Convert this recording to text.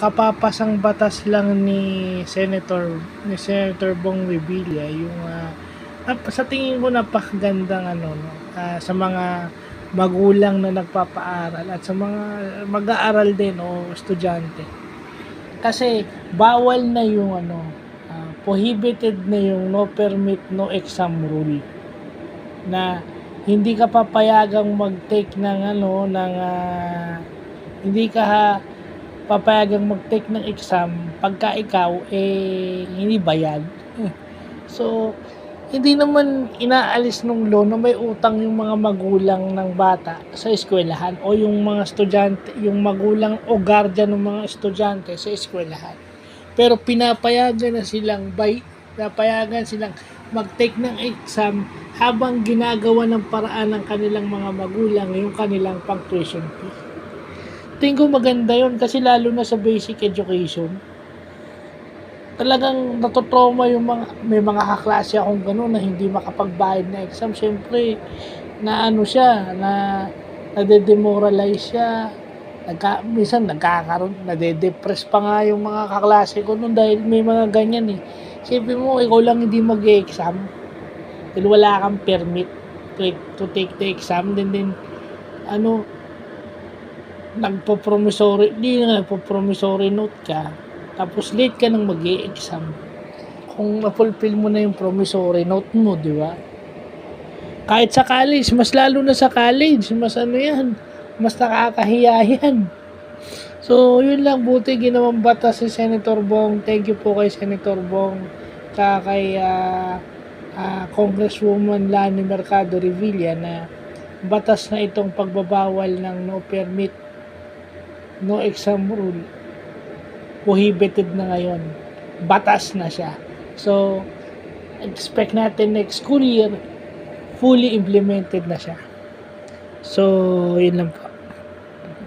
kapapasang batas lang ni Senator Bong Revilla yung sa tingin ko napakagandang sa mga magulang na nagpapaaral at sa mga mag-aaral din o estudyante. Kasi bawal na yung prohibited na yung no permit no exam rule, na hindi ka papayagang mag-take hindi ka papayagang mag-take ng exam pagka ikaw hindi bayad. So hindi naman inaalis ng law na may utang yung mga magulang ng bata sa eskwelahan o yung mga estudyante, yung magulang o guardian ng mga estudyante sa eskwelahan. Pero pinapayagan silang mag-take ng exam habang ginagawa ng paraan ng kanilang mga magulang yung kanilang pang-tuition fee. Tingin ko maganda yun kasi lalo na sa basic education. Talagang natotrauma may mga kaklase akong gano'n na hindi makapagbayad na exam. Siyempre, nade-demoralize siya. Minsan nade-depress pa nga yung mga kaklase ko noon dahil may mga ganyan eh. Siyempre mo, ikaw lang hindi mag-exam dahil wala kang permit to take the exam. Then nagpo-promissory note ka, tapos late ka nang mag-e-exam. Kung na-fulfill mo na yung promissory note mo, di ba? Kahit sa college, mas lalo na sa college, mas nakakahiya yan. So, yun lang, buti ginawang batas si Senator Bong. Thank you po kay Senator Bong, kay Congresswoman Lani Mercado Revilla na batas na itong pagbabawal ng no permit, no exam rule. Prohibited na ngayon. Batas na siya. So, expect natin next school year, fully implemented na siya. So, yun lang po.